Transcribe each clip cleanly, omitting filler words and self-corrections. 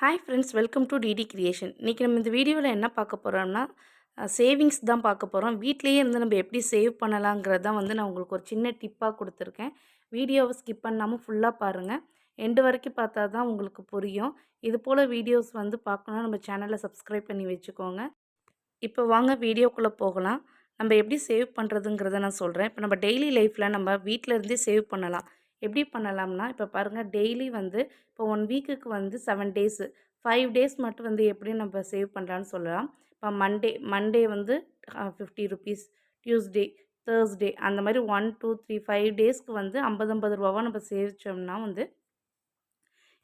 Hi friends, welcome to DT creation. இன்றைக்கி நம்ம இந்த வீடியோவில் என்ன பார்க்க போகிறோம்னா, சேவிங்ஸ் தான் பார்க்க போகிறோம். வீட்டிலேயே இருந்து நம்ம எப்படி சேவ் பண்ணலாங்கிறது தான் வந்து நான் உங்களுக்கு ஒரு சின்ன டிப்பாக கொடுத்துருக்கேன். வீடியோவை ஸ்கிப் பண்ணாமல் ஃபுல்லாக பாருங்கள். எண்டு வரைக்கும் பார்த்தா தான் உங்களுக்கு புரியும். இது போல் வீடியோஸ் வந்து பார்க்கணுன்னா நம்ம சேனலை சப்ஸ்கிரைப் பண்ணி வச்சுக்கோங்க. இப்போ வாங்க வீடியோக்குள்ளே போகலாம். நம்ம எப்படி சேவ் பண்ணுறதுங்கிறத நான் சொல்கிறேன். இப்போ நம்ம டெய்லி லைஃப்பில் நம்ம வீட்டில் இருந்தே சேவ் பண்ணலாம். எப்படி பண்ணலாம்னா, இப்போ பாருங்கள், டெய்லி வந்து இப்போ 1 வீக்குக்கு வந்து 7 டேஸு, 5 டேஸ் மட்டும் வந்து எப்படி நம்ம சேவ் பண்ணலான்னு சொல்லலாம். இப்போ மண்டே மண்டே வந்து ₹50, டியூஸ்டே, தேர்ஸ்டே அந்த மாதிரி 1, 2, 3, 5 டேஸ்க்கு வந்து 50, 50 நம்ம சேவிச்சோம்னா வந்து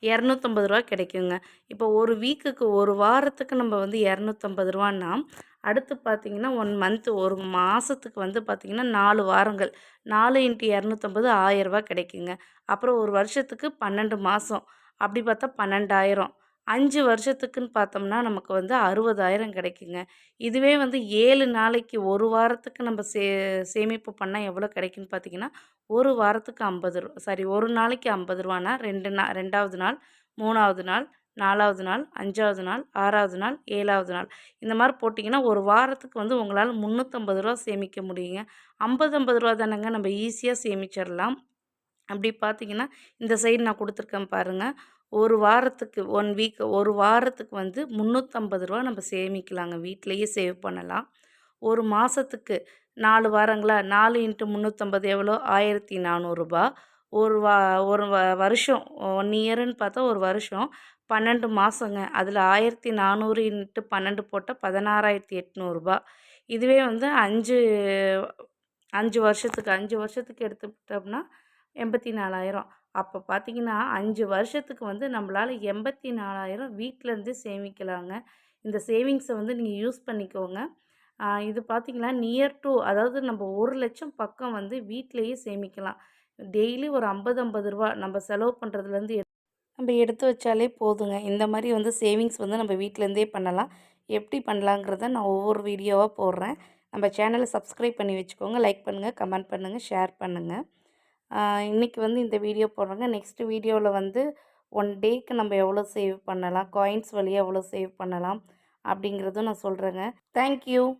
₹250 கிடைக்குங்க. இப்போ ஒரு வீக்குக்கு, ஒரு வாரத்துக்கு நம்ம வந்து ₹250ன்னா, அடுத்து பார்த்தீங்கன்னா 1 மந்த், ஒரு மாதத்துக்கு வந்து பார்த்தீங்கன்னா 4 வாரங்கள், 4 × 250 ₹1000 கிடைக்குங்க. அப்புறம் ஒரு வருஷத்துக்கு 12 மாதம், அப்படி பார்த்தா 12,000. 5 வருஷத்துக்குன்னு பார்த்தோம்னா நமக்கு வந்து 60,000 கிடைக்குங்க. இதுவே வந்து 7 நாளைக்கு, ஒரு வாரத்துக்கு நம்ம சேமிப்பு பண்ணால் எவ்வளோ கிடைக்குன்னு பார்த்தீங்கன்னா, ஒரு வாரத்துக்கு ஒரு நாளைக்கு ₹50னா 2வது நாள், 3வது நாள், 4வது நாள், 5வது நாள், 6வது நாள், 7வது நாள், இந்த மாதிரி போட்டிங்கன்னா ஒரு வாரத்துக்கு வந்து உங்களால் ₹350 சேமிக்க முடியுங்க. 50, ₹50 தானேங்க, நம்ம ஈஸியாக சேமிச்சிடலாம். அப்படி பார்த்தீங்கன்னா, இந்த சைடு நான் கொடுத்துருக்கேன் பாருங்கள். ஒரு வாரத்துக்கு 1 வீக், ஒரு வாரத்துக்கு வந்து ₹350 நம்ம சேமிக்கலாங்க. வீட்டிலேயே சேவ் பண்ணலாம். ஒரு மாதத்துக்கு 4 வாரங்களா, 4 × 350 எவ்வளோ? ₹1400. ஒரு வா ஒரு வருஷம், 1 இயருன்னு பார்த்தா ஒரு வருஷம் 12 மாதங்க. அதில் 1400 × 12 போட்டால் ₹16,800. இதுவே வந்து 5 வருஷத்துக்கு, 5 வருஷத்துக்கு எடுத்துக்கிட்டோம்னா 84,000. அப்போ பார்த்தீங்கன்னா 5 வருஷத்துக்கு வந்து நம்மளால் 84,000 வீட்டிலேருந்தே சேமிக்கலாங்க. இந்த சேவிங்ஸை வந்து நீங்கள் யூஸ் பண்ணிக்கோங்க. இது பார்த்தீங்கன்னா நியர் டு, அதாவது நம்ம 1,00,000 பக்கம் வந்து வீட்டிலேயே சேமிக்கலாம். டெய்லி ஒரு ₹50, ₹50 நம்ம செலவு பண்ணுறதுலேருந்து நம்ம எடுத்து வச்சாலே போதுங்க. இந்த மாதிரி வந்து சேவிங்ஸ் வந்து நம்ம வீட்டிலேருந்தே பண்ணலாம். எப்படி பண்ணலாங்கிறத நான் ஒவ்வொரு வீடியோவாக போடுறேன். நம்ம சேனலை சப்ஸ்கிரைப் பண்ணி வச்சுக்கோங்க. லைக் பண்ணுங்கள், கமெண்ட் பண்ணுங்கள், ஷேர் பண்ணுங்கள். இன்றைக்கி வந்து இந்த வீடியோ போடுறேங்க. நெக்ஸ்ட் வீடியோவில் வந்து 1 டேக்கு நம்ம எவ்வளோ சேவ் பண்ணலாம், காயின்ஸ் வழியாக எவ்வளோ சேவ் பண்ணலாம் அப்படிங்கிறதும் நான் சொல்கிறேங்க. Thank you.